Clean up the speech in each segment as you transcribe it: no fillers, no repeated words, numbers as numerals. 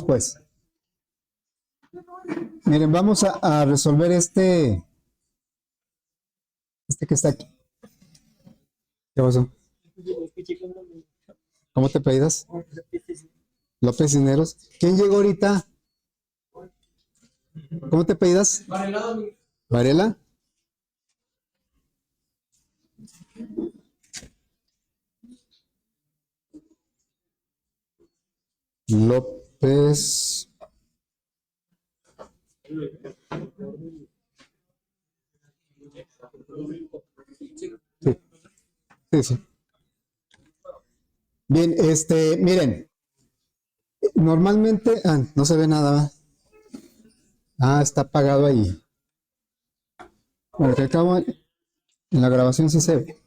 Pues, miren, vamos a resolver este que está aquí. ¿Qué pasó? ¿Cómo te apellidas? López Cisneros. ¿Quién llegó ahorita? ¿Cómo te apellidas? Varela. López. Sí, sí, sí. Bien, miren, normalmente, no se ve nada, ¿verdad? Está apagado ahí. Bueno, que acabo, en la grabación sí se ve.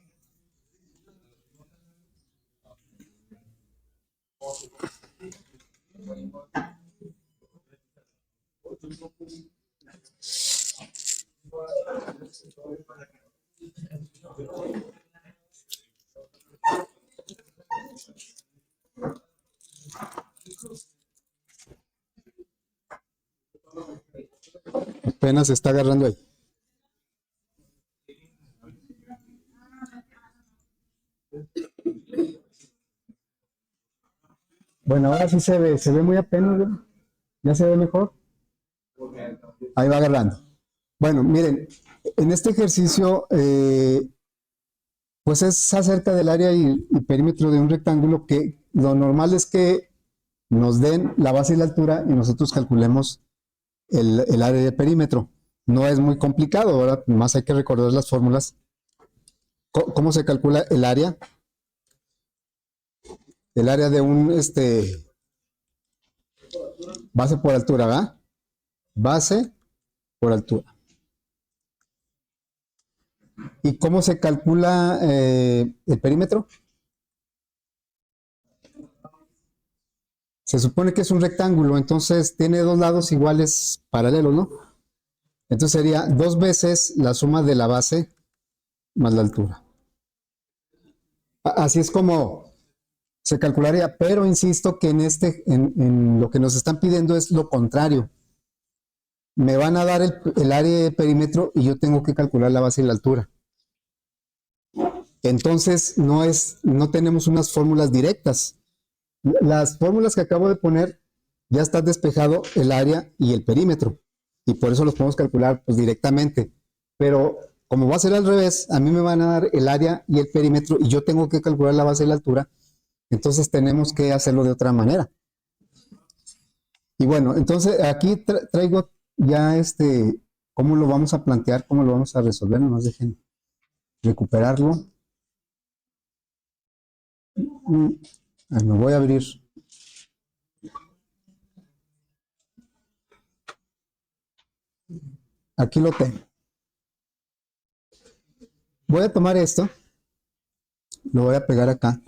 Apenas se está agarrando ahí. Bueno, ahora sí se ve muy apenas, ¿no? ¿Ya se ve mejor? Ahí va agarrando. Bueno, miren, en este ejercicio, pues es acerca del área y perímetro de un rectángulo que lo normal es que nos den la base y la altura y nosotros calculemos el área de perímetro. No es muy complicado, ¿verdad? Más hay que recordar las fórmulas. ¿Cómo se calcula el área? El área de un base por altura, ¿verdad? Base por altura. ¿Y cómo se calcula el perímetro? Se supone que es un rectángulo, entonces tiene dos lados iguales paralelos, ¿no? Entonces sería 2 veces la suma de la base más la altura. Así es como se calcularía, pero insisto que en lo que nos están pidiendo es lo contrario. Me van a dar el área de perímetro y yo tengo que calcular la base y la altura. Entonces no tenemos unas fórmulas directas. Las fórmulas que acabo de poner ya está despejado el área y el perímetro y por eso los podemos calcular pues, directamente. Pero como va a ser al revés, a mí me van a dar el área y el perímetro y yo tengo que calcular la base y la altura, entonces tenemos que hacerlo de otra manera. Y bueno, entonces aquí traigo ya cómo lo vamos a plantear, cómo lo vamos a resolver, no nos dejen recuperarlo. Me voy a abrir. Aquí lo tengo. Voy a tomar esto, lo voy a pegar acá.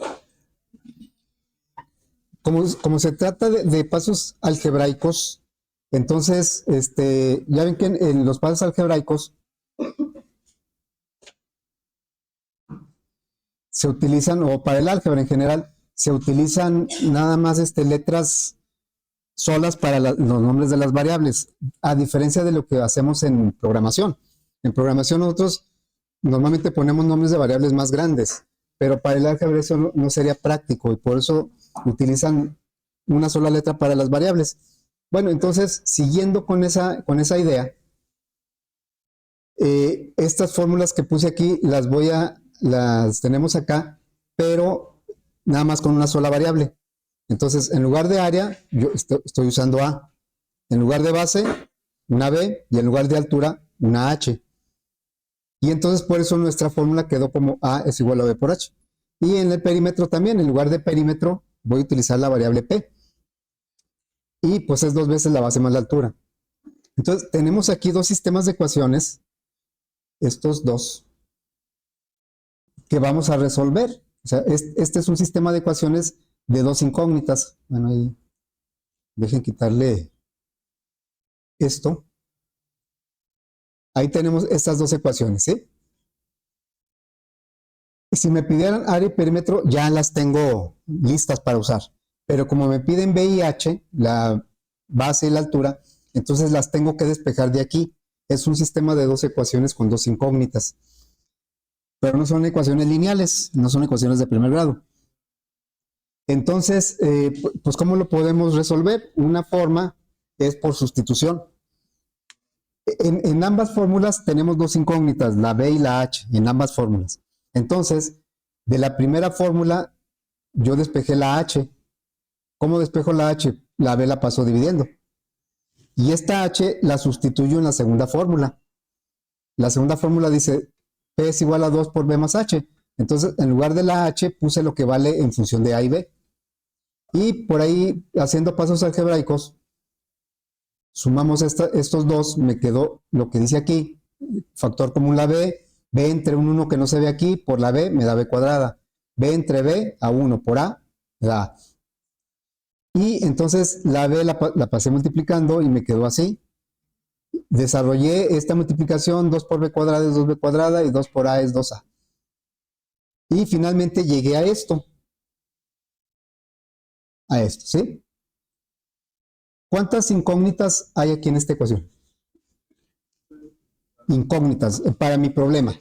Como se trata de pasos algebraicos, entonces, ya ven que en los pasos algebraicos se utilizan, o para el álgebra en general, se utilizan nada más letras solas para los nombres de las variables, a diferencia de lo que hacemos en programación. En programación nosotros normalmente ponemos nombres de variables más grandes, pero para el álgebra eso no sería práctico y por eso utilizan una sola letra para las variables. Bueno, entonces, siguiendo con esa idea, estas fórmulas que puse aquí las tenemos acá, pero nada más con una sola variable. Entonces, en lugar de área, yo estoy usando A. En lugar de base, una B, y en lugar de altura, una H. Y entonces por eso nuestra fórmula quedó como A es igual a B por H. Y en el perímetro también, en lugar de perímetro, voy a utilizar la variable P. Y pues es 2 veces la base más la altura. Entonces tenemos aquí dos sistemas de ecuaciones, estos dos, que vamos a resolver. O sea, este es un sistema de ecuaciones de dos incógnitas. Bueno, ahí dejen quitarle esto. Ahí tenemos estas dos ecuaciones, ¿sí? Si me pidieran área y perímetro, ya las tengo listas para usar. Pero como me piden B y H, la base y la altura, entonces las tengo que despejar de aquí. Es un sistema de dos ecuaciones con dos incógnitas. Pero no son ecuaciones lineales, no son ecuaciones de primer grado. Entonces, pues ¿cómo lo podemos resolver? Una forma es por sustitución. En ambas fórmulas tenemos dos incógnitas, la B y la H, en ambas fórmulas. Entonces, de la primera fórmula, yo despejé la H. ¿Cómo despejo la H? La B la paso dividiendo. Y esta H la sustituyo en la segunda fórmula. La segunda fórmula dice P es igual a 2 por B más H. Entonces, en lugar de la H, puse lo que vale en función de A y B. Y por ahí, haciendo pasos algebraicos, sumamos estos dos, me quedó lo que dice aquí, factor común la B, B entre un 1 que no se ve aquí, por la B me da B cuadrada. B entre B a 1 por A, me da A. Y entonces la B la pasé multiplicando y me quedó así. Desarrollé esta multiplicación, 2 por B cuadrada es 2B cuadrada y 2 por A es 2A. Y finalmente llegué a esto. A esto, ¿sí? ¿Cuántas incógnitas hay aquí en esta ecuación? Incógnitas, para mi problema.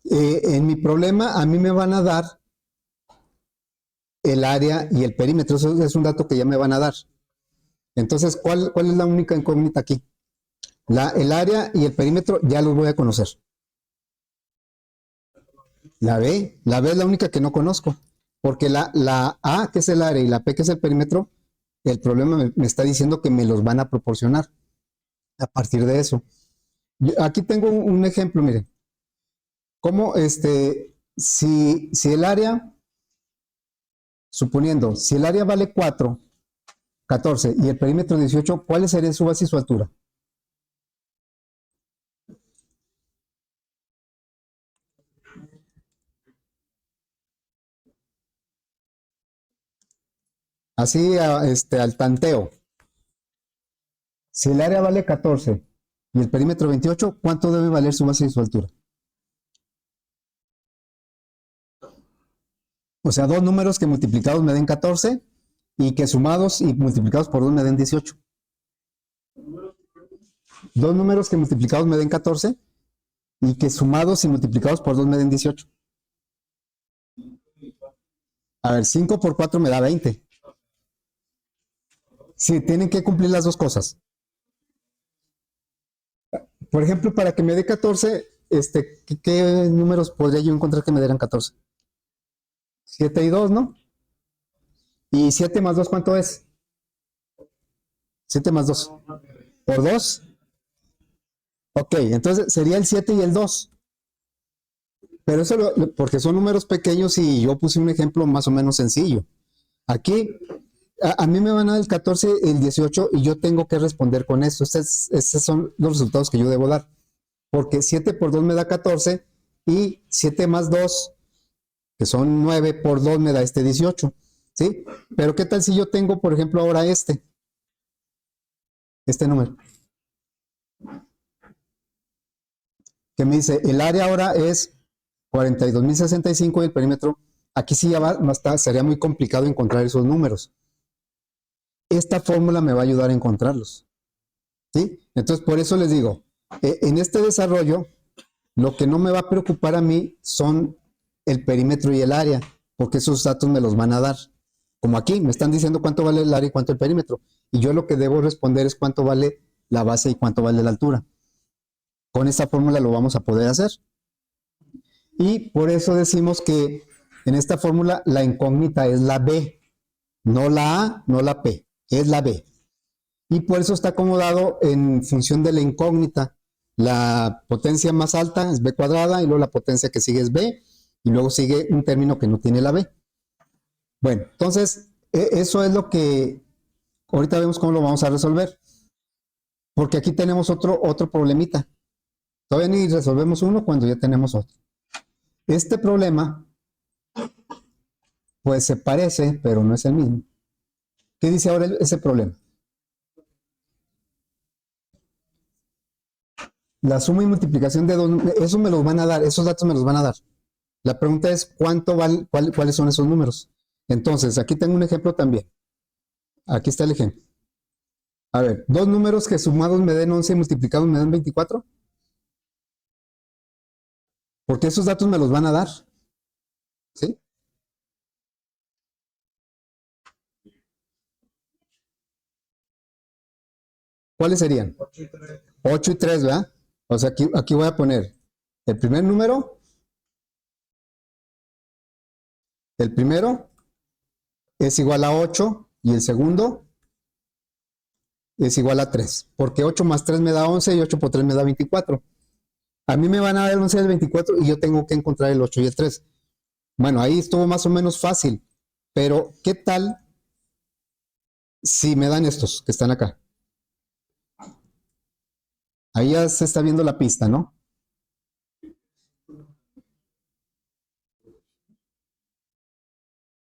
En mi problema a mí me van a dar el área y el perímetro. Eso es un dato que ya me van a dar. Entonces, ¿cuál es la única incógnita aquí? El área y el perímetro ya los voy a conocer. La B es la única que no conozco. Porque la A, que es el área, y la P, que es el perímetro, el problema me está diciendo que me los van a proporcionar a partir de eso. Aquí tengo un ejemplo, miren. Como si el área, suponiendo, si el área vale 4, 14 y el perímetro 18, ¿cuál sería su base y su altura? Así al tanteo. Si el área vale 14 y el perímetro 28, ¿cuánto debe valer su base y su altura? O sea, dos números que multiplicados me den 14 y que sumados y multiplicados por 2 me den 18. Dos números que multiplicados me den 14 y que sumados y multiplicados por 2 me den 18. A ver, 5 por 4 me da 20. Sí, tienen que cumplir las dos cosas. Por ejemplo, para que me dé 14, ¿qué números podría yo encontrar que me dieran 14? 7 y 2, ¿no? ¿Y 7 más 2 cuánto es? 7 más 2. ¿Por 2? Ok, entonces sería el 7 y el 2. Pero eso porque son números pequeños y yo puse un ejemplo más o menos sencillo. Aquí, a mí me van a dar el 14, el 18 y yo tengo que responder con esto. Estos son los resultados que yo debo dar. Porque 7 por 2 me da 14 y 7 más 2, que son 9 por 2 me da 18. ¿Sí? Pero ¿qué tal si yo tengo, por ejemplo, ahora este número? Que me dice, el área ahora es 42.065 y el perímetro, aquí sí ya sería muy complicado encontrar esos números. Esta fórmula me va a ayudar a encontrarlos. ¿Sí? Entonces, por eso les digo, en este desarrollo, lo que no me va a preocupar a mí son el perímetro y el área, porque esos datos me los van a dar. Como aquí, me están diciendo cuánto vale el área y cuánto el perímetro. Y yo lo que debo responder es cuánto vale la base y cuánto vale la altura. Con esta fórmula lo vamos a poder hacer. Y por eso decimos que en esta fórmula la incógnita es la B, no la A, no la P, es la B. Y por eso está acomodado en función de la incógnita. La potencia más alta es B cuadrada y luego la potencia que sigue es B y luego sigue un término que no tiene la B. Bueno, entonces eso es lo que ahorita vemos cómo lo vamos a resolver. Porque aquí tenemos otro problemita. Todavía ni resolvemos uno cuando ya tenemos otro. Este problema, pues se parece, pero no es el mismo. ¿Qué dice ahora ese problema? La suma y multiplicación de dos, eso me los van a dar, esos datos me los van a dar. La pregunta es, ¿cuánto vale, cuáles son esos números? Entonces, aquí tengo un ejemplo también. Aquí está el ejemplo. A ver, dos números que sumados me den 11 y multiplicados me dan 24. Porque esos datos me los van a dar. ¿Sí? ¿Cuáles serían? 8 y 3, ¿verdad? O sea, aquí voy a poner el primer número. El primero es igual a 8 y el segundo es igual a 3. Porque 8 más 3 me da 11 y 8 por 3 me da 24. A mí me van a dar el 11 y el 24 y yo tengo que encontrar el 8 y el 3. Bueno, ahí estuvo más o menos fácil. Pero, ¿qué tal si me dan estos que están acá? Ahí ya se está viendo la pista, ¿no?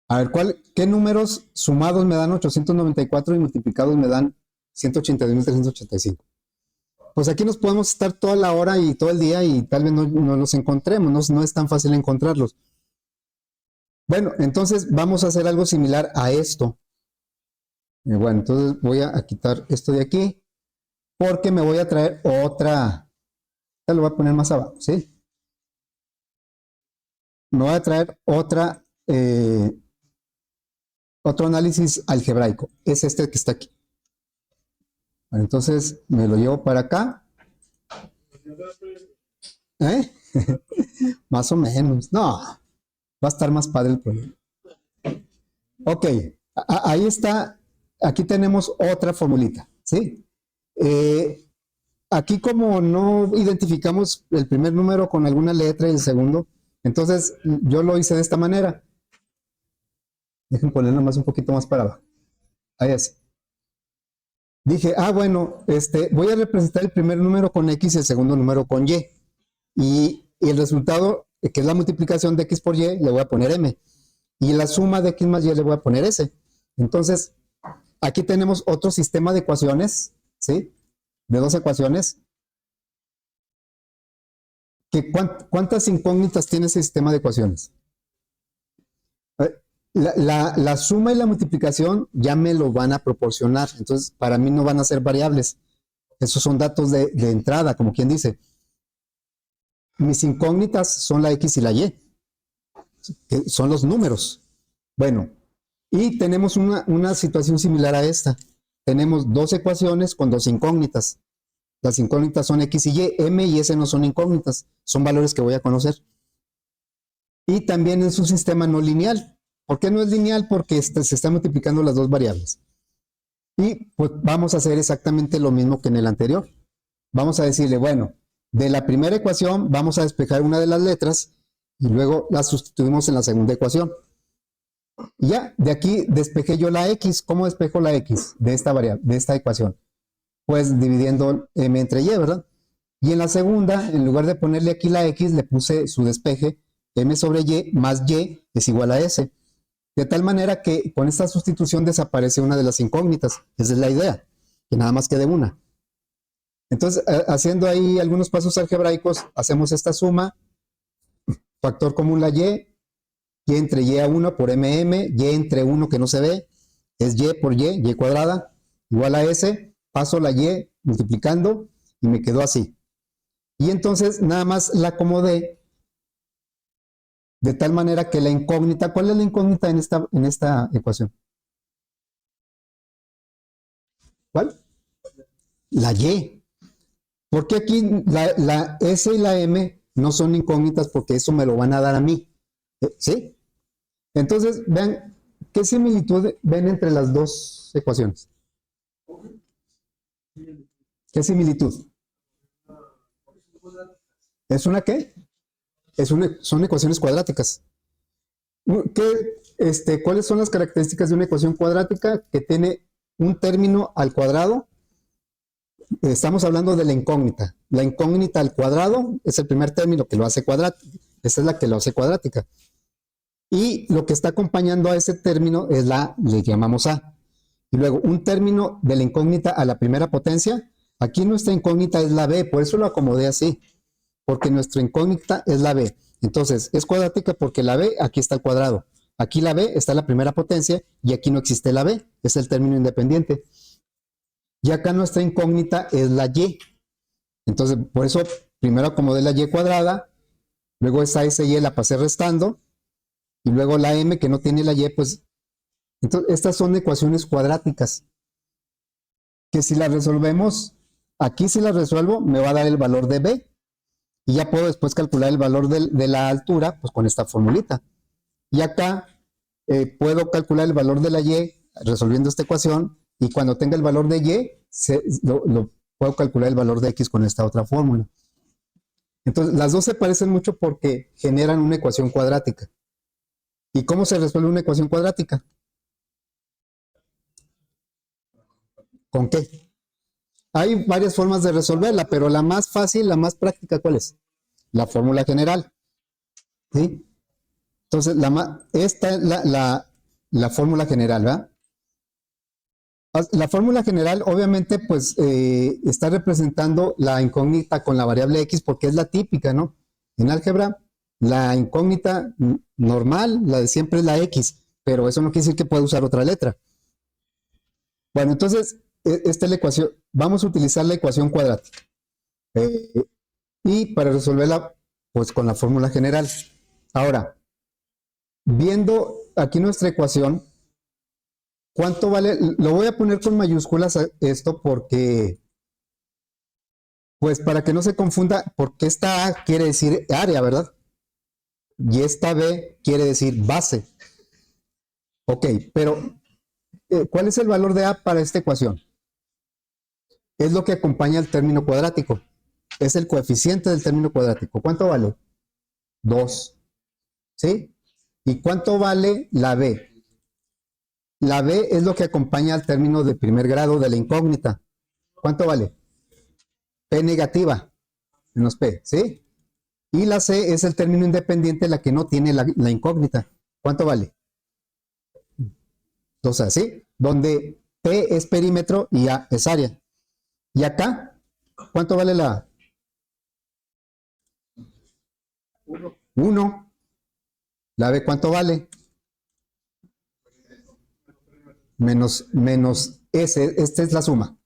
A ver, ¿qué números sumados me dan 894 y multiplicados me dan 182.385? Pues aquí nos podemos estar toda la hora y todo el día y tal vez no los encontremos, no es tan fácil encontrarlos. Bueno, entonces vamos a hacer algo similar a esto. Bueno, entonces voy a quitar esto de aquí porque me voy a traer otra. Ya lo voy a poner más abajo, ¿sí? Me voy a traer otro análisis algebraico. Es este que está aquí. Bueno, entonces me lo llevo para acá. ¿Eh? Más o menos. No, va a estar más padre el problema. Ok, ahí está. Aquí tenemos otra formulita, ¿sí? Aquí como no identificamos el primer número con alguna letra y el segundo, entonces yo lo hice de esta manera. Dejen ponerlo más un poquito más para abajo. Ahí es. Dije, bueno, voy a representar el primer número con X y el segundo número con Y. Y el resultado, que es la multiplicación de X por Y, le voy a poner M. Y la suma de X más Y le voy a poner S. Entonces, aquí tenemos otro sistema de ecuaciones, ¿sí? De dos ecuaciones. ¿Cuántas incógnitas tiene ese sistema de ecuaciones? La suma y la multiplicación ya me lo van a proporcionar, entonces para mí no van a ser variables. Esos son datos de entrada, como quien dice. Mis incógnitas son la X y la Y, que son los números. Bueno, y tenemos una situación similar a esta. Tenemos dos ecuaciones con dos incógnitas. Las incógnitas son X y Y, M y S no son incógnitas, son valores que voy a conocer. Y también es un sistema no lineal. ¿Por qué no es lineal? Porque se están multiplicando las dos variables. Y pues vamos a hacer exactamente lo mismo que en el anterior. Vamos a decirle, bueno, de la primera ecuación vamos a despejar una de las letras y luego la sustituimos en la segunda ecuación. Y ya, de aquí despejé yo la X. ¿Cómo despejo la X de esta variable, de esta ecuación? Pues dividiendo M entre Y, ¿verdad? Y en la segunda, en lugar de ponerle aquí la X, le puse su despeje, M sobre Y más Y es igual a S. De tal manera que con esta sustitución desaparece una de las incógnitas. Esa es la idea, que nada más quede una. Entonces, haciendo ahí algunos pasos algebraicos, hacemos esta suma, factor común la Y entre Y a 1 por MM, Y entre 1 que no se ve, es Y por Y cuadrada, igual a S, paso la Y multiplicando y me quedó así. Y entonces nada más la acomodé de tal manera que la incógnita, ¿cuál es la incógnita en esta ecuación? ¿Cuál? La Y. Porque aquí la S y la M no son incógnitas porque eso me lo van a dar a mí. ¿Sí? Entonces, vean, ¿qué similitud ven entre las dos ecuaciones? ¿Qué similitud? ¿Es una qué? Son ecuaciones cuadráticas. ¿Cuáles son las características de una ecuación cuadrática? Que tiene un término al cuadrado. Estamos hablando de la incógnita. La incógnita al cuadrado es el primer término que lo hace cuadrática. Esa es la que lo hace cuadrática. Y lo que está acompañando a ese término le llamamos A. Y luego un término de la incógnita a la primera potencia. Aquí nuestra incógnita es la B, por eso lo acomodé así. Porque nuestra incógnita es la B. Entonces, es cuadrática porque la B, aquí está el cuadrado. Aquí la B está la primera potencia y aquí no existe la B, es el término independiente. Y acá nuestra incógnita es la Y. Entonces, por eso primero acomodé la Y cuadrada, luego esa SY la pasé restando, y luego la M que no tiene la Y, pues, entonces estas son ecuaciones cuadráticas, que si las resolvemos, aquí si las resuelvo, me va a dar el valor de B, y ya puedo después calcular el valor de la altura, pues con esta formulita. Y acá puedo calcular el valor de la Y resolviendo esta ecuación, y cuando tenga el valor de Y, lo puedo calcular el valor de X con esta otra fórmula. Entonces, las dos se parecen mucho porque generan una ecuación cuadrática. ¿Y cómo se resuelve una ecuación cuadrática? ¿Con qué? Hay varias formas de resolverla, pero la más fácil, la más práctica, ¿cuál es? La fórmula general. ¿Sí? Entonces, esta es la fórmula general, ¿verdad? La fórmula general, obviamente, pues está representando la incógnita con la variable X porque es la típica, ¿no? En álgebra, la incógnita normal, la de siempre es la X, pero eso no quiere decir que pueda usar otra letra. Bueno, entonces, esta es la ecuación. Vamos a utilizar la ecuación cuadrática. Y para resolverla, pues con la fórmula general. Ahora, viendo aquí nuestra ecuación, ¿cuánto vale? Lo voy a poner con mayúsculas esto porque, pues para que no se confunda, porque esta A quiere decir área, ¿verdad? Y esta B quiere decir base. Ok, pero ¿cuál es el valor de A para esta ecuación? Es lo que acompaña al término cuadrático. Es el coeficiente del término cuadrático. ¿Cuánto vale? 2. ¿Sí? ¿Y cuánto vale la B? La B es lo que acompaña al término de primer grado de la incógnita. ¿Cuánto vale? P negativa, menos P, ¿sí? Y la C es el término independiente, la que no tiene la incógnita. ¿Cuánto vale? 2A, ¿sí? Donde P es perímetro y A es área. ¿Y acá? ¿Cuánto vale la A? 1. ¿La B cuánto vale? Menos S, esta es la suma.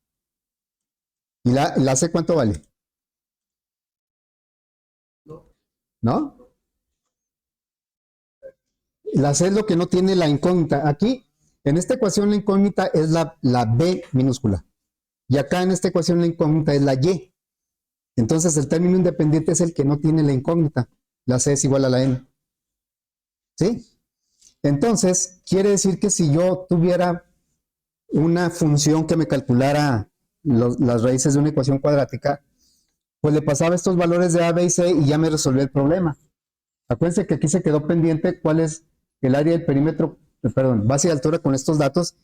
¿Y la C cuánto vale? ¿No? La C es lo que no tiene la incógnita. Aquí, en esta ecuación, la incógnita es la B minúscula. Y acá en esta ecuación, la incógnita es la Y. Entonces, el término independiente es el que no tiene la incógnita. La C es igual a la N. ¿Sí? Entonces, quiere decir que si yo tuviera una función que me calculara las raíces de una ecuación cuadrática, pues le pasaba estos valores de A, B y C y ya me resolvió el problema. Acuérdense que aquí se quedó pendiente cuál es el área del perímetro, perdón, base y altura con estos datos,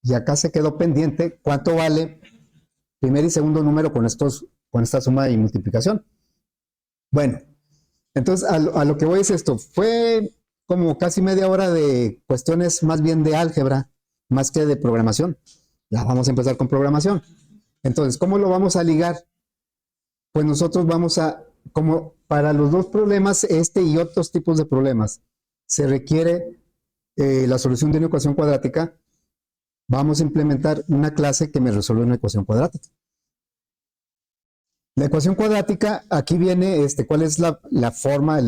y acá se quedó pendiente cuánto vale primer y segundo número con esta suma y multiplicación. Bueno, entonces a lo que voy es esto, fue como casi media hora de cuestiones más bien de álgebra, más que de programación. Ya vamos a empezar con programación. Entonces, ¿cómo lo vamos a ligar? Pues nosotros vamos a, como para los dos problemas, este y otros tipos de problemas, se requiere la solución de una ecuación cuadrática. Vamos a implementar una clase que me resuelve una ecuación cuadrática. La ecuación cuadrática, aquí viene, cuál es la forma,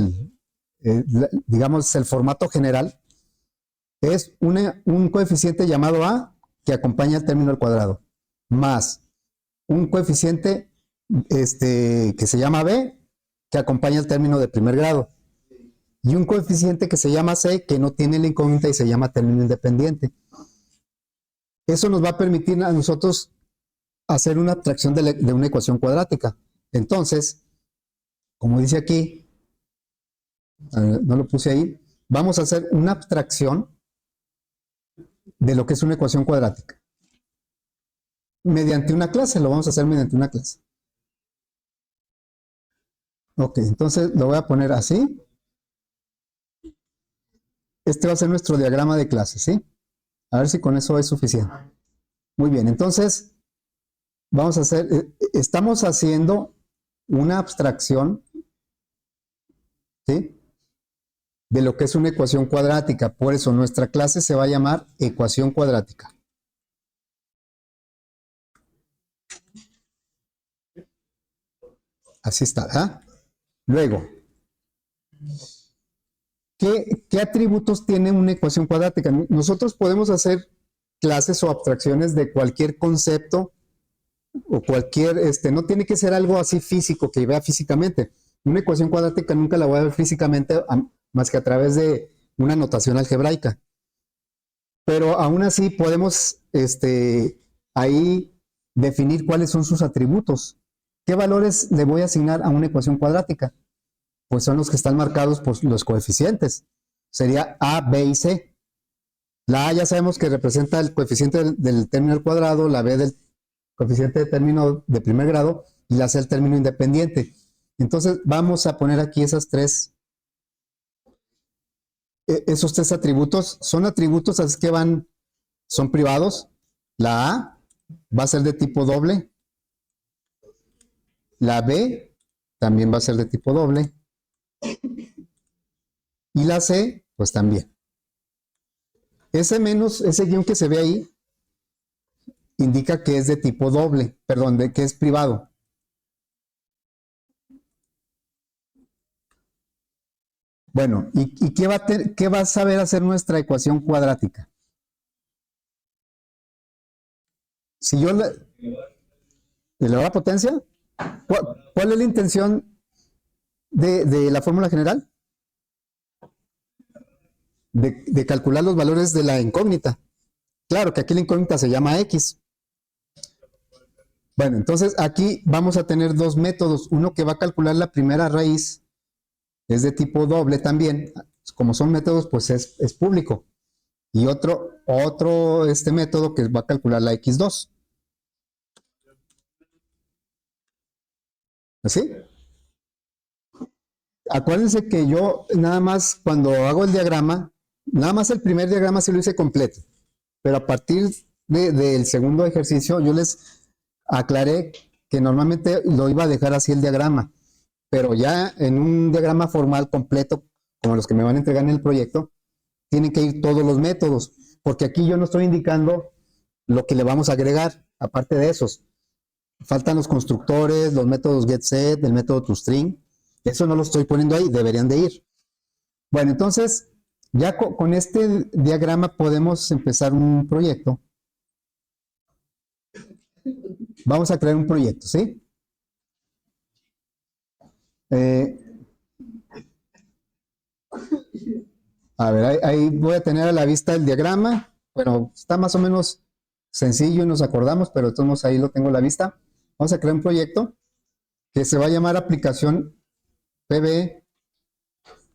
digamos, el formato general. Es un coeficiente llamado A que acompaña el término al cuadrado, más un coeficiente que se llama B que acompaña el término de primer grado, y un coeficiente que se llama C que no tiene la incógnita y se llama término independiente. Eso nos va a permitir a nosotros hacer una abstracción de una ecuación cuadrática. Entonces, como dice aquí, no lo puse ahí, vamos a hacer una abstracción de lo que es una ecuación cuadrática. Mediante una clase, lo vamos a hacer mediante una clase. Ok, entonces lo voy a poner así. Este va a ser nuestro diagrama de clase, ¿sí? A ver si con eso es suficiente. Muy bien, entonces vamos a hacer, estamos haciendo una abstracción, ¿sí? de lo que es una ecuación cuadrática. Por eso nuestra clase se va a llamar ecuación cuadrática. Así está, ¿ah? Luego, ¿qué atributos tiene una ecuación cuadrática? Nosotros podemos hacer clases o abstracciones de cualquier concepto o cualquier, no tiene que ser algo así físico que vea físicamente. Una ecuación cuadrática nunca la voy a ver físicamente más que a través de una notación algebraica. Pero aún así podemos ahí definir cuáles son sus atributos. ¿Qué valores le voy a asignar a una ecuación cuadrática? Pues son los que están marcados por los coeficientes. Sería A, B y C. La A ya sabemos que representa el coeficiente del término al cuadrado, la B del coeficiente de término de primer grado y la C el término independiente. Entonces vamos a poner aquí esos tres atributos. Son atributos así que son privados. La A va a ser de tipo doble. La B también va a ser de tipo doble. Y la C, pues también. Ese guión que se ve ahí, indica que es de tipo doble, perdón, que es privado. Bueno, ¿y qué va a saber hacer nuestra ecuación cuadrática? Si yo elevar la potencia, ¿cuál es la intención de la fórmula general? De calcular los valores de la incógnita. Claro que aquí la incógnita se llama X. Bueno, entonces aquí vamos a tener dos métodos. Uno que va a calcular la primera raíz, es de tipo doble también. Como son métodos, pues es público. Y otro método que va a calcular la X2. ¿Así? Acuérdense que yo nada más cuando hago el diagrama, nada más el primer diagrama sí lo hice completo. Pero a partir del segundo ejercicio yo les aclaré que normalmente lo iba a dejar así el diagrama. Pero ya en un diagrama formal completo, como los que me van a entregar en el proyecto, tienen que ir todos los métodos, porque aquí yo no estoy indicando lo que le vamos a agregar, aparte de esos. Faltan los constructores, los métodos getSet, el método toString. Eso no lo estoy poniendo ahí, deberían de ir. Bueno, entonces, ya con este diagrama podemos empezar un proyecto. Vamos a crear un proyecto, ¿sí? A ver, ahí voy a tener a la vista el diagrama. Bueno, está más o menos sencillo y nos acordamos, pero de todos modos ahí lo tengo a la vista. Vamos a crear un proyecto que se va a llamar aplicación PB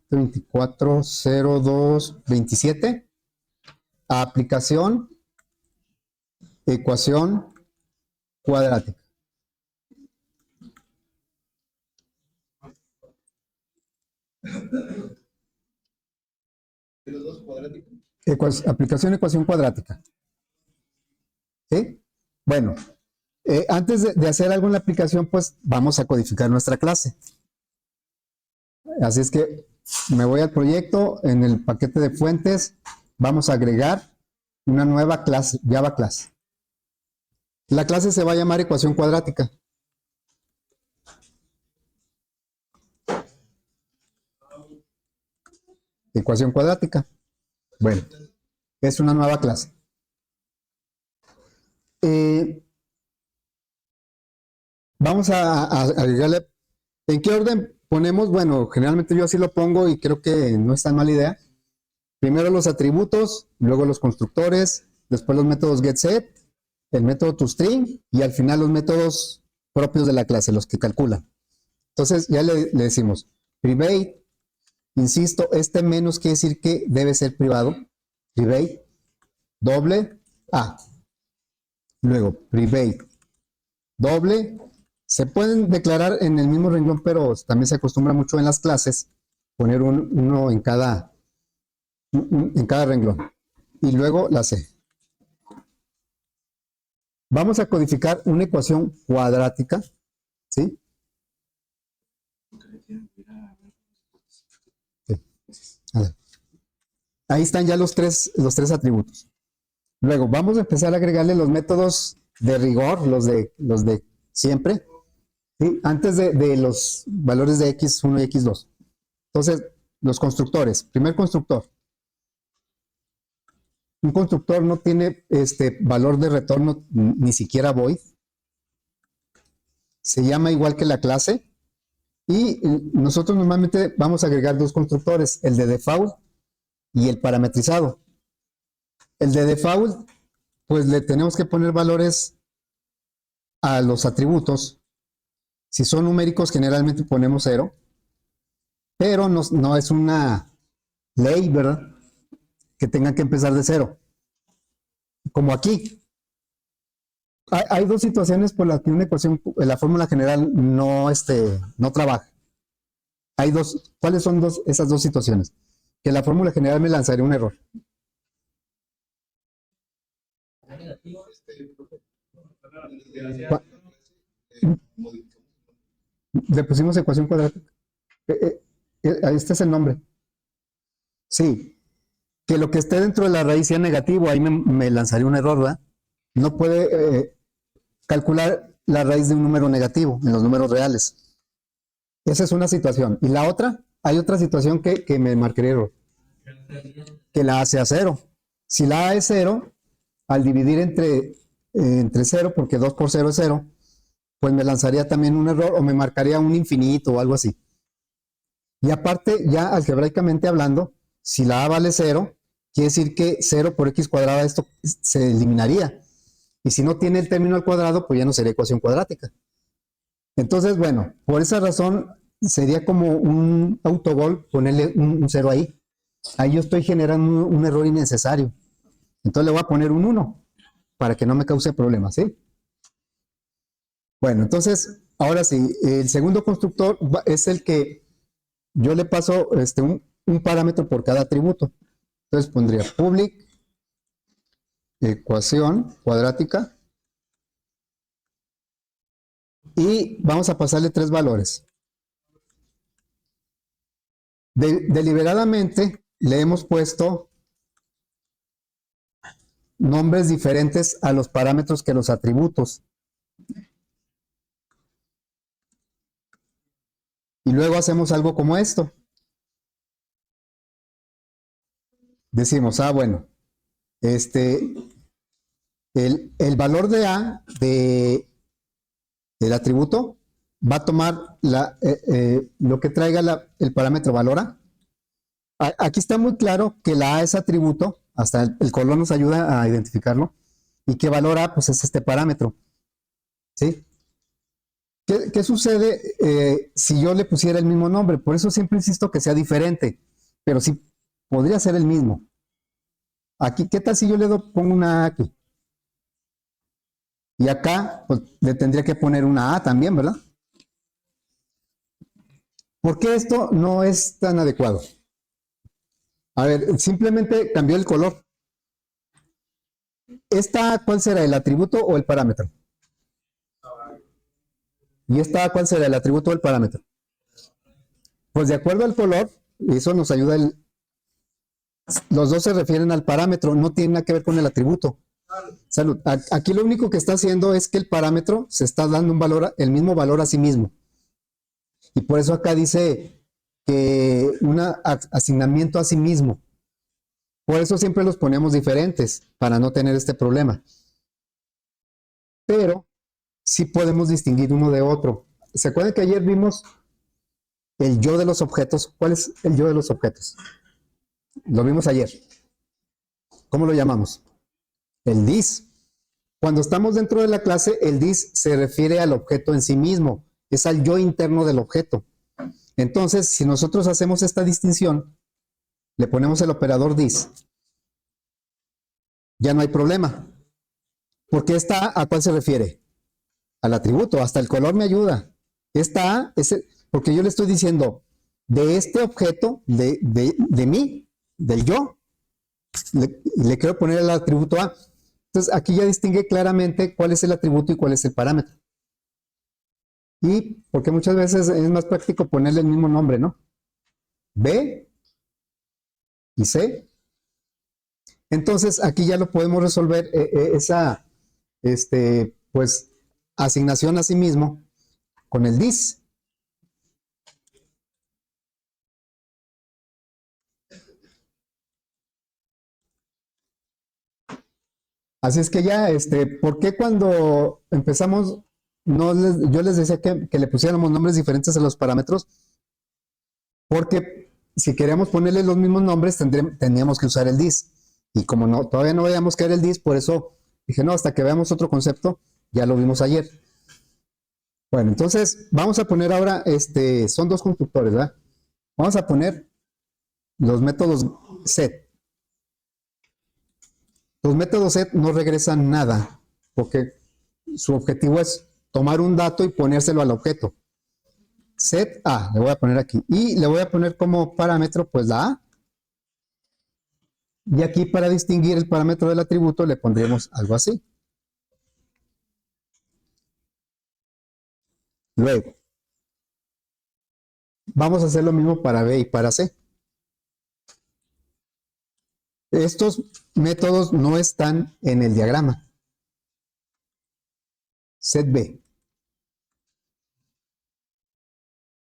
240227. Aplicación ecuación cuadrática. Aplicación ecuación cuadrática. ¿Sí? Bueno, antes de hacer algo en la aplicación, pues vamos a codificar nuestra clase. Así es que me voy al proyecto, en el paquete de fuentes, vamos a agregar una nueva clase, Java clase. La clase se va a llamar ecuación cuadrática. Ecuación cuadrática. Bueno, es una nueva clase. Vamos a agregarle. ¿En qué orden ponemos? Bueno, generalmente yo así lo pongo y creo que no es tan mala idea. Primero los atributos, luego los constructores, después los métodos getSet, el método toString y al final los métodos propios de la clase, los que calculan. Entonces ya le decimos private, insisto, este menos quiere decir que debe ser privado. Private, doble A. Luego private, doble. Se pueden declarar en el mismo renglón, pero también se acostumbra mucho en las clases poner uno en cada renglón. Y luego la C. Vamos a codificar una ecuación cuadrática, ¿sí? A ver. Ahí están ya los tres atributos. Luego vamos a empezar a agregarle los métodos de rigor, los de siempre, ¿sí? Antes de los valores de x1 y x2. Entonces, los constructores. Primer constructor. Un constructor no tiene valor de retorno, ni siquiera void. Se llama igual que la clase. Y nosotros normalmente vamos a agregar dos constructores, el de default y el parametrizado. El de default, pues le tenemos que poner valores a los atributos. Si son numéricos, generalmente ponemos 0, pero no es una ley, ¿verdad? Que tengan que empezar de 0. Como aquí. Hay dos situaciones por las que una ecuación, la fórmula general no trabaja. Hay dos. ¿Cuáles son esas dos situaciones? Que la fórmula general me lanzaría un error. Le pusimos ecuación cuadrática. Este es el nombre. Sí. Que lo que esté dentro de la raíz sea negativo, ahí me lanzaría un error, ¿verdad? No puede calcular la raíz de un número negativo en los números reales. Esa es una situación. Y la otra, hay otra situación que me marcaría error. Que la A sea 0. Si la A es 0, al dividir entre 0, porque 2 por 0 es 0, pues me lanzaría también un error o me marcaría un infinito o algo así. Y aparte, ya algebraicamente hablando, si la A vale 0, quiere decir que 0 por x cuadrada esto se eliminaría. Y si no tiene el término al cuadrado, pues ya no sería ecuación cuadrática. Entonces, bueno, por esa razón sería como un autogol ponerle un 0 ahí. Ahí yo estoy generando un error innecesario. Entonces le voy a poner un 1 para que no me cause problemas, ¿sí? Bueno, entonces, ahora sí, el segundo constructor es el que yo le paso un parámetro por cada atributo. Entonces pondría public ecuación cuadrática y vamos a pasarle 3 valores. Deliberadamente le hemos puesto nombres diferentes a los parámetros que los atributos. Y luego hacemos algo como esto. Decimos, bueno, el valor de A del atributo va a tomar lo que traiga el parámetro valor A. Aquí está muy claro que la A es atributo, hasta el color nos ayuda a identificarlo, y que valor A pues es este parámetro. ¿Sí? ¿Qué sucede si yo le pusiera el mismo nombre? Por eso siempre insisto que sea diferente, pero sí podría ser el mismo. Aquí, ¿qué tal si yo pongo una A aquí? Y acá pues, le tendría que poner una A también, ¿verdad? ¿Por qué esto no es tan adecuado? A ver, simplemente cambió el color. ¿Esta cuál será, el atributo o el parámetro? ¿Y esta cuál será, el atributo o el parámetro? Pues de acuerdo al color, eso nos ayuda. Los dos se refieren al parámetro, no tiene nada que ver con el atributo. Salud. Aquí lo único que está haciendo es que el parámetro se está dando un valor, el mismo valor a sí mismo. Y por eso acá dice que un asignamiento a sí mismo. Por eso siempre los ponemos diferentes, para no tener este problema. Pero sí podemos distinguir uno de otro. ¿Se acuerdan que ayer vimos el yo de los objetos? ¿Cuál es el yo de los objetos? Lo vimos ayer. ¿Cómo lo llamamos? El dis. Cuando estamos dentro de la clase, el dis se refiere al objeto en sí mismo, es al yo interno del objeto. Entonces, si nosotros hacemos esta distinción, le ponemos el operador dis, ya no hay problema. Porque esta ¿a cuál se refiere? Al atributo, hasta el color me ayuda. Esta A es porque yo le estoy diciendo de este objeto, de mí, del yo, le quiero poner el atributo A. Entonces aquí ya distingue claramente cuál es el atributo y cuál es el parámetro. Y porque muchas veces es más práctico ponerle el mismo nombre, ¿no? B y C. Entonces aquí ya lo podemos resolver esa pues asignación a sí mismo con el dis. Así es que ya, ¿por qué cuando empezamos yo les decía que le pusiéramos nombres diferentes a los parámetros? Porque si queríamos ponerle los mismos nombres, tendríamos que usar el dis. Y como no, todavía no veíamos qué era el dis, por eso dije, no, hasta que veamos otro concepto, ya lo vimos ayer. Bueno, entonces vamos a poner ahora, son dos constructores, ¿verdad? Vamos a poner los métodos set. Los métodos set no regresan nada, porque su objetivo es tomar un dato y ponérselo al objeto. Set A, le voy a poner aquí. Y le voy a poner como parámetro, pues la A. Y aquí para distinguir el parámetro del atributo le pondremos algo así. Luego, vamos a hacer lo mismo para B y para C. Estos métodos no están en el diagrama. Set B.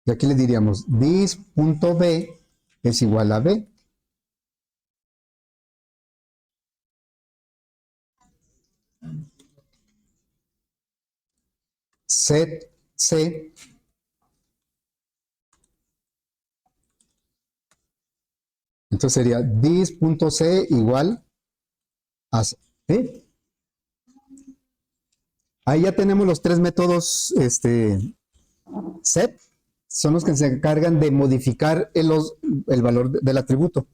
Y aquí le diríamos dis.b es igual a B. Set C entonces sería dis.c igual a C. Ahí ya tenemos los tres métodos set, son los que se encargan de modificar el valor del atributo.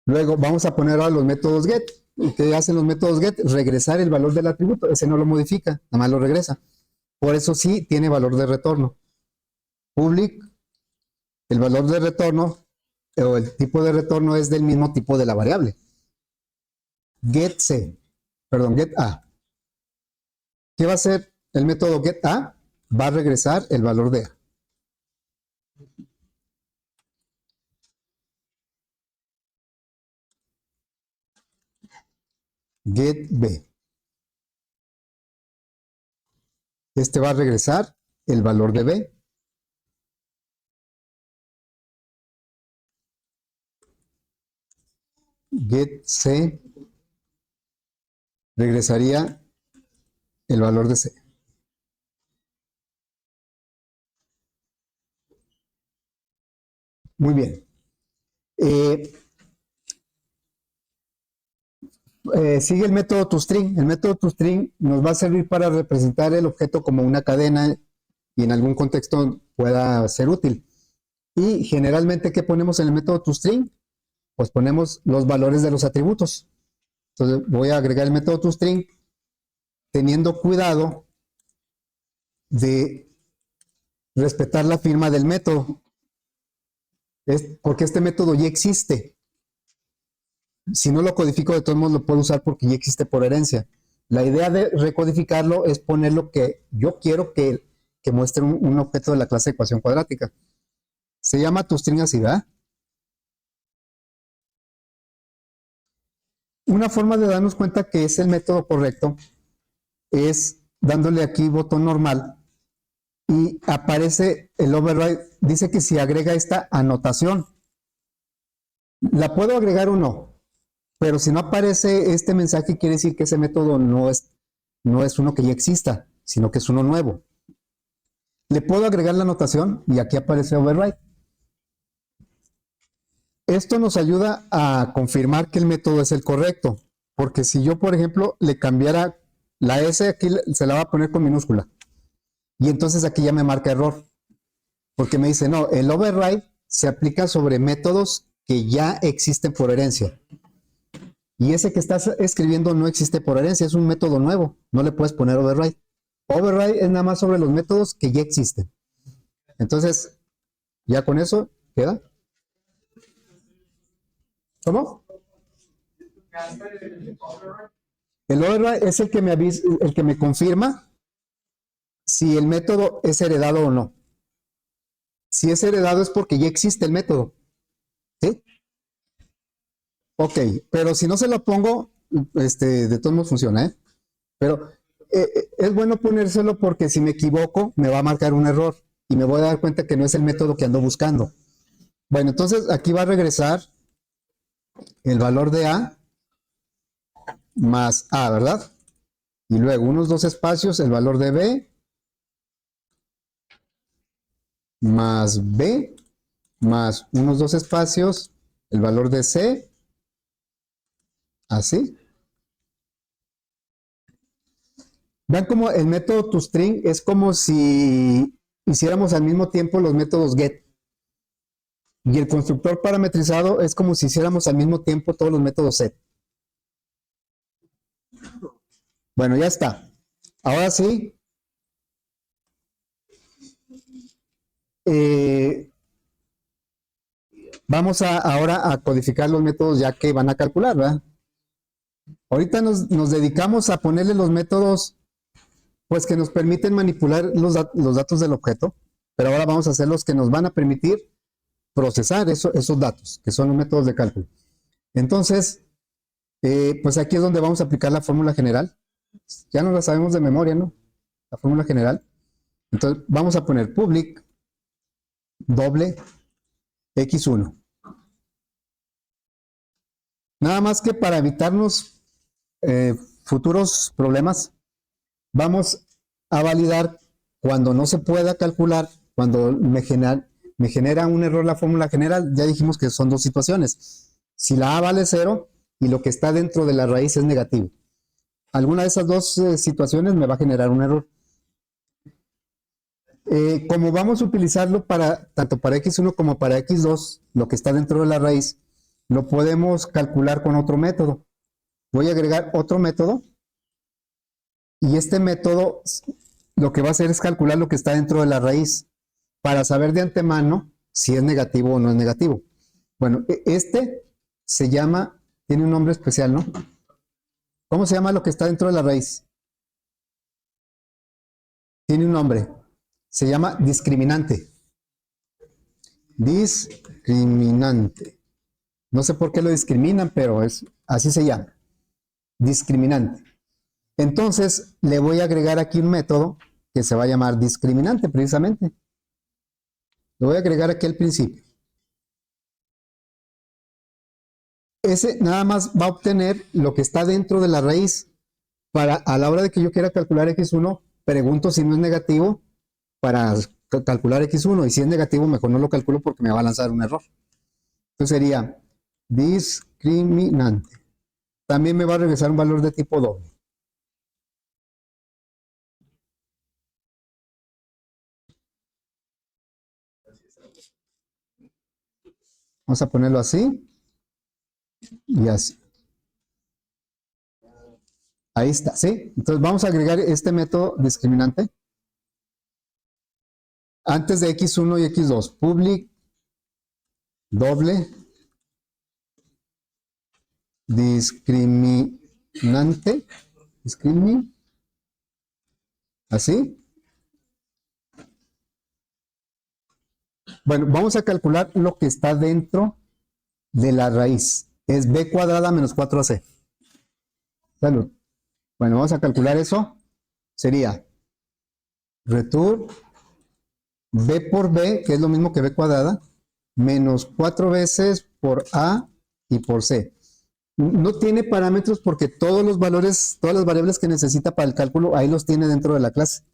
Luego vamos a poner ahora los métodos get. ¿Qué hacen los métodos get? Regresar el valor del atributo. Ese no lo modifica, nada más lo regresa. Por eso sí tiene valor de retorno. Public, el valor de retorno o el tipo de retorno es del mismo tipo de la variable. Get A. ¿Qué va a hacer el método get A? Va a regresar el valor de A. Get B. Este va a regresar el valor de B. Get C regresaría el valor de C. Muy bien. Sigue el método toString. El método toString nos va a servir para representar el objeto como una cadena y en algún contexto pueda ser útil. Y generalmente, ¿qué ponemos en el método toString? Pues ponemos los valores de los atributos. Entonces voy a agregar el método toString teniendo cuidado de respetar la firma del método. Porque este método ya existe. Si no lo codifico, de todos modos lo puedo usar porque ya existe por herencia. La idea de recodificarlo es poner lo que yo quiero que muestre un objeto de la clase de ecuación cuadrática. Se llama toString así, ¿verdad? Una forma de darnos cuenta que es el método correcto es dándole aquí botón normal y aparece el override. Dice que si agrega esta anotación, la puedo agregar o no, pero si no aparece este mensaje quiere decir que ese método no es uno que ya exista, sino que es uno nuevo. Le puedo agregar la anotación y aquí aparece override. Esto nos ayuda a confirmar que el método es el correcto, porque si yo, por ejemplo, le cambiara la S, aquí se la va a poner con minúscula, y entonces aquí ya me marca error, porque me dice, no, el override se aplica sobre métodos que ya existen por herencia, y ese que estás escribiendo no existe por herencia, es un método nuevo, no le puedes poner override. Override es nada más sobre los métodos que ya existen. Entonces, ya con eso queda. ¿Cómo? El override es el que me avisa, el que me confirma si el método es heredado o no. Si es heredado es porque ya existe el método. ¿Sí? Ok, pero si no se lo pongo, de todos modos funciona, ¿eh? Pero es bueno ponérselo porque si me equivoco, me va a marcar un error y me voy a dar cuenta que no es el método que ando buscando. Bueno, entonces aquí va a regresar el valor de A más A, ¿verdad? Y luego unos dos espacios, el valor de B más B más unos dos espacios, el valor de C, así. Vean como el método toString es como si hiciéramos al mismo tiempo los métodos get. Y el constructor parametrizado es como si hiciéramos al mismo tiempo todos los métodos set. Bueno, ya está. Ahora sí. Vamos ahora a codificar los métodos ya que van a calcular, ¿verdad? Ahorita nos dedicamos a ponerle los métodos pues que nos permiten manipular los datos del objeto, pero ahora vamos a hacer los que nos van a permitir procesar esos datos, que son los métodos de cálculo. Entonces, pues aquí es donde vamos a aplicar la fórmula general. Ya no la sabemos de memoria, ¿no? La fórmula general. Entonces, vamos a poner public doble x1. Nada más que para evitarnos futuros problemas, vamos a validar cuando no se pueda calcular, cuando me genera un error la fórmula general. Ya dijimos que son dos situaciones. Si la A vale 0 y lo que está dentro de la raíz es negativo. Alguna de esas dos situaciones me va a generar un error. Como vamos a utilizarlo tanto para x1 como para x2, lo que está dentro de la raíz, lo podemos calcular con otro método. Voy a agregar otro método y este método lo que va a hacer es calcular lo que está dentro de la raíz para saber de antemano si es negativo o no es negativo. Bueno, este se llama, tiene un nombre especial, ¿no? ¿Cómo se llama lo que está dentro de la raíz? Tiene un nombre. Se llama discriminante. Discriminante. No sé por qué lo discriminan, pero así se llama. Discriminante. Entonces, le voy a agregar aquí un método que se va a llamar discriminante, precisamente. Lo voy a agregar aquí al principio. Ese nada más va a obtener lo que está dentro de la raíz. Para a la hora de que yo quiera calcular x1, pregunto si no es negativo para calcular x1. Y si es negativo, mejor no lo calculo porque me va a lanzar un error. Entonces sería discriminante. También me va a regresar un valor de tipo doble. Vamos a ponerlo así y así. Ahí está, ¿sí? Entonces vamos a agregar este método discriminante antes de x1 y x2. Public doble discriminante. Así. Bueno, vamos a calcular lo que está dentro de la raíz. Es b cuadrada menos 4ac. Salud. Bueno, vamos a calcular eso. Sería return b por b, que es lo mismo que b cuadrada, menos 4 veces por a y por c. No tiene parámetros porque todos los valores, todas las variables que necesita para el cálculo, ahí los tiene dentro de la clase.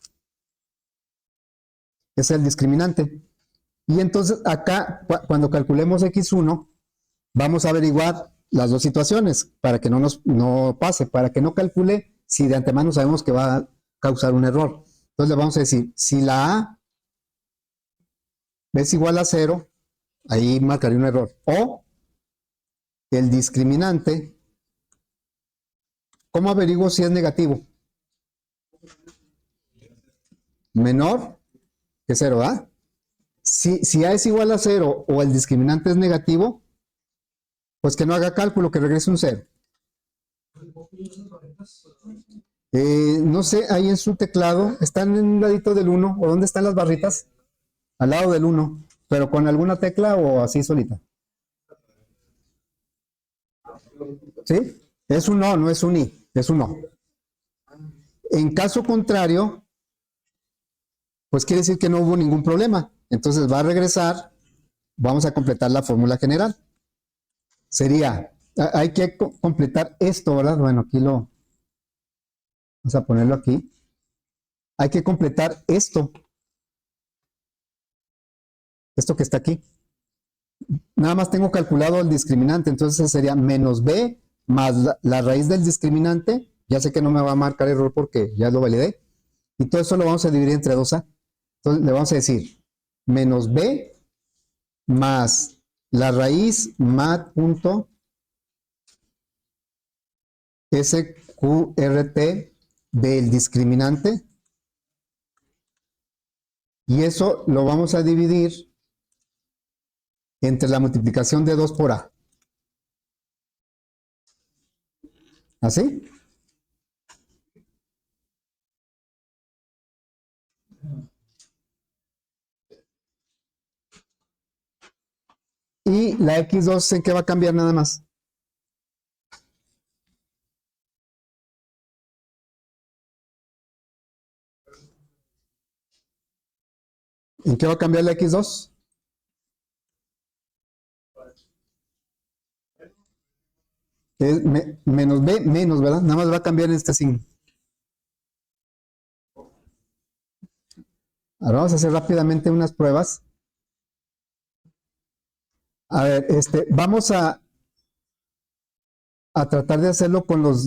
Es el discriminante. Y entonces acá, cuando calculemos x1, vamos a averiguar las dos situaciones para que no pase, para que no calcule si de antemano sabemos que va a causar un error. Entonces le vamos a decir, si la A es igual a 0, ahí marcaría un error. O el discriminante, ¿cómo averiguo si es negativo? Menor que 0, ¿ah? Si A es igual a 0 o el discriminante es negativo, pues que no haga cálculo, que regrese un 0. No sé, ahí en su teclado, ¿están en un ladito del 1? ¿O dónde están las barritas? Al lado del 1. pero con alguna tecla o así solita. ¿Sí? Es un no, no es un i, es un no. En caso contrario, pues quiere decir que no hubo ningún problema. Entonces va a regresar, vamos a completar la fórmula general. Sería, hay que completar esto, ¿verdad? Bueno, aquí lo, vamos a ponerlo aquí. Hay que completar esto que está aquí. Nada más tengo calculado el discriminante, entonces sería menos b más la raíz del discriminante. Ya sé que no me va a marcar error porque ya lo validé. Y todo eso lo vamos a dividir entre 2a. Entonces le vamos a decir menos b más la raíz mat.sqrt del discriminante. Y eso lo vamos a dividir entre la multiplicación de 2 por a. ¿Así? Y la x2, ¿en qué va a cambiar nada más? ¿En qué va a cambiar la x2? Es menos b, menos, ¿verdad? Nada más va a cambiar este signo. Ahora vamos a hacer rápidamente unas pruebas. A ver, vamos a tratar de hacerlo con los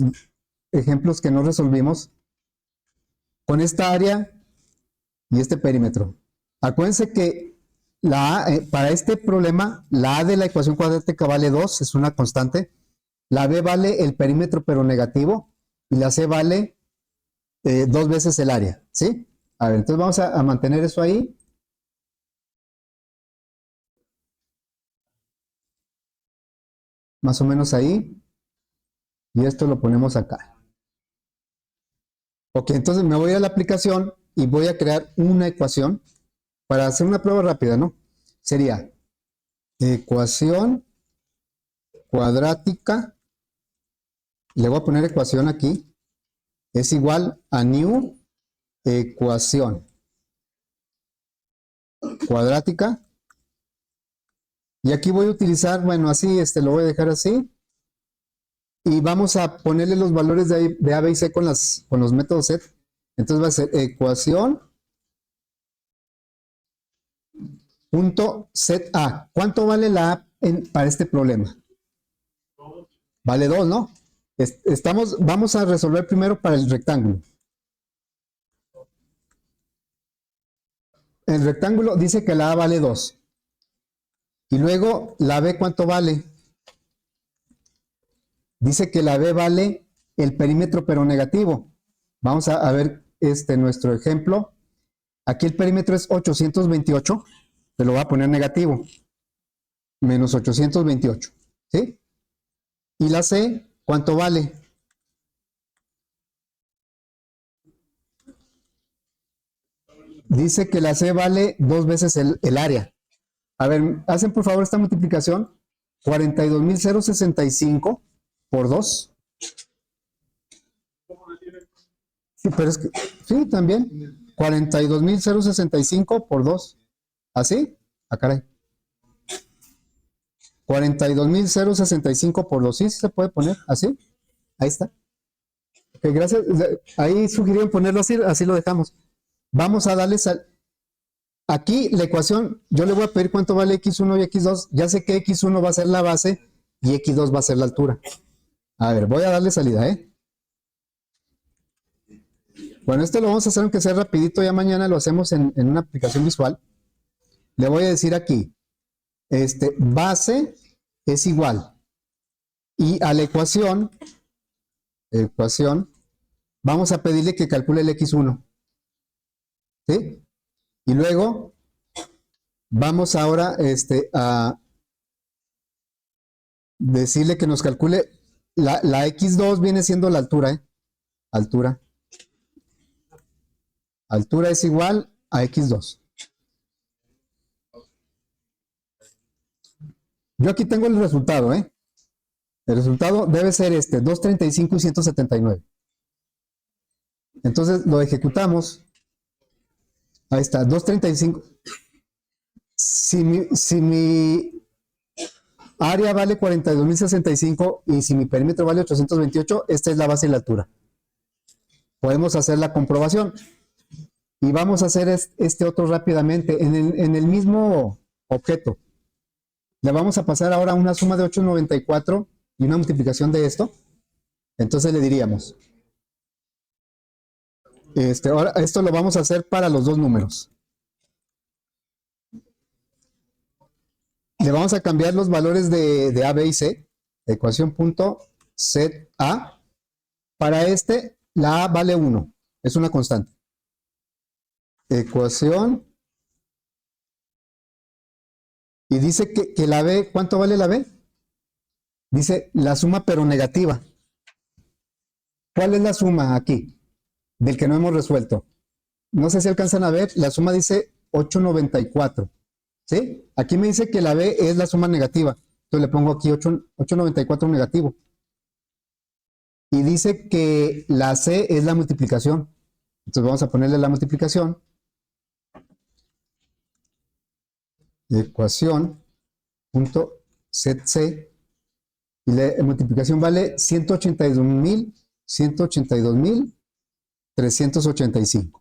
ejemplos que no resolvimos. Con esta área y este perímetro. Acuérdense que para este problema, la a de la ecuación cuadrática vale 2, es una constante. La b vale el perímetro pero negativo. Y la c vale 2 veces el área. ¿Sí? A ver, entonces vamos a mantener eso ahí. Más o menos ahí. Y esto lo ponemos acá. Ok, entonces me voy a la aplicación y voy a crear una ecuación para hacer una prueba rápida, ¿no? Sería ecuación cuadrática, le voy a poner ecuación aquí, es igual a new ecuación cuadrática. Y aquí voy a utilizar, bueno, así, lo voy a dejar así. Y vamos a ponerle los valores de A, B y C con los métodos set. Entonces va a ser ecuación punto set A. ¿Cuánto vale la A para este problema? Vale 2, ¿no? Vamos a resolver primero para el rectángulo. El rectángulo dice que la A vale 2. Y luego la B, ¿cuánto vale? Dice que la B vale el perímetro pero negativo. Vamos a ver nuestro ejemplo. Aquí el perímetro es 828. Se lo voy a poner negativo. Menos 828. ¿Sí? Y la C, ¿cuánto vale? Dice que la C vale 2 veces el área. A ver, hacen por favor esta multiplicación. 42.065 por 2. Sí, pero es que, sí, también. 42.065 por 2. ¿Así? Ah, caray. 42.065 por 2. Sí, sí se puede poner. ¿Así? Ahí está. Ok, gracias. Ahí sugirieron ponerlo así, así lo dejamos. Vamos a darles aquí la ecuación, yo le voy a pedir cuánto vale x1 y x2. Ya sé que x1 va a ser la base y x2 va a ser la altura. A ver, voy a darle salida, ¿eh? Bueno, esto lo vamos a hacer aunque sea rapidito, ya mañana lo hacemos en una aplicación visual. Le voy a decir aquí, base es igual. Y a la ecuación, vamos a pedirle que calcule el x1. ¿Sí? Y luego, vamos ahora a decirle que nos calcule, la x2 viene siendo la altura, ¿eh? Altura. Altura es igual a x2. Yo aquí tengo el resultado, ¿eh? El resultado debe ser este, 235 y 179. Entonces lo ejecutamos. Ahí está, 235. Si mi área vale 42.065 y si mi perímetro vale 828, esta es la base y la altura. Podemos hacer la comprobación. Y vamos a hacer este otro rápidamente. En el mismo objeto, le vamos a pasar ahora una suma de 894 y una multiplicación de esto. Entonces le diríamos, ahora esto lo vamos a hacer para los dos números. Le vamos a cambiar los valores de A, B y C. Ecuación punto set A. Para este, la A vale 1. Es una constante. Ecuación. Y dice que la B, ¿cuánto vale la B? Dice la suma pero negativa. ¿Cuál es la suma aquí? Del que no hemos resuelto. No sé si alcanzan a ver, la suma dice 894. ¿Sí? Aquí me dice que la B es la suma negativa. Entonces le pongo aquí 894 negativo. Y dice que la C es la multiplicación. Entonces vamos a ponerle la multiplicación. Ecuación punto set C. Y la multiplicación vale 182.385.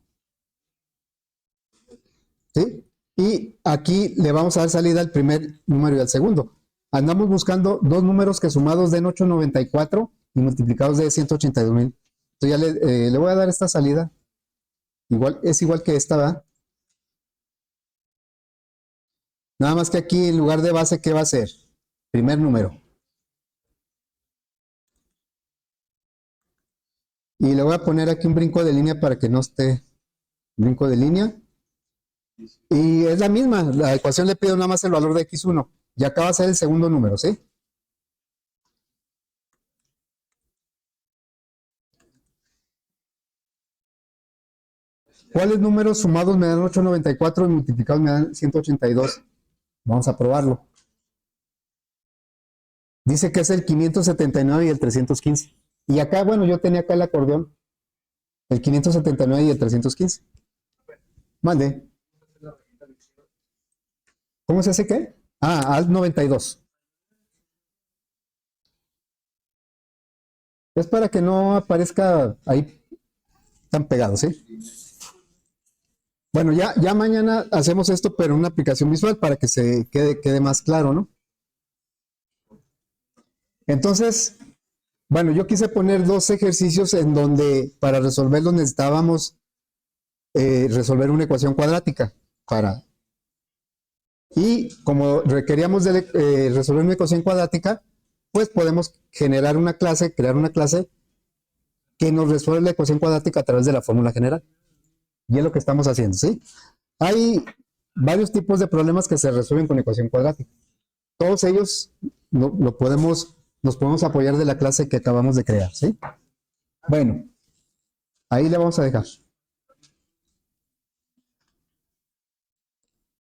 ¿Sí? Y aquí le vamos a dar salida al primer número y al segundo. Andamos buscando dos números que sumados den 894 y multiplicados de 182.000. Entonces ya le voy a dar esta salida. Es igual que esta, ¿verdad? Nada más que aquí en lugar de base, ¿qué va a ser? Primer número. Y le voy a poner aquí un brinco de línea para que no esté brinco de línea. Y es la misma, la ecuación le pido nada más el valor de x1. Y acá va a ser el segundo número, ¿sí? ¿Cuáles números sumados me dan 894 y multiplicados me dan 182? Vamos a probarlo. Dice que es el 579 y el 315. Y acá, bueno, yo tenía acá el acordeón. El 579 y el 315. Mande. ¿Cómo se hace qué? Ah, al 92. Es para que no aparezca ahí tan pegado, ¿sí? Bueno, ya mañana hacemos esto, pero en una aplicación visual para que se quede más claro, ¿no? Entonces, bueno, yo quise poner dos ejercicios en donde para resolverlos necesitábamos resolver una ecuación cuadrática. Y como requeríamos resolver una ecuación cuadrática, pues podemos crear una clase que nos resuelve la ecuación cuadrática a través de la fórmula general. Y es lo que estamos haciendo, ¿sí? Hay varios tipos de problemas que se resuelven con ecuación cuadrática. Todos ellos nos podemos apoyar de la clase que acabamos de crear, ¿sí? Bueno, ahí le vamos a dejar.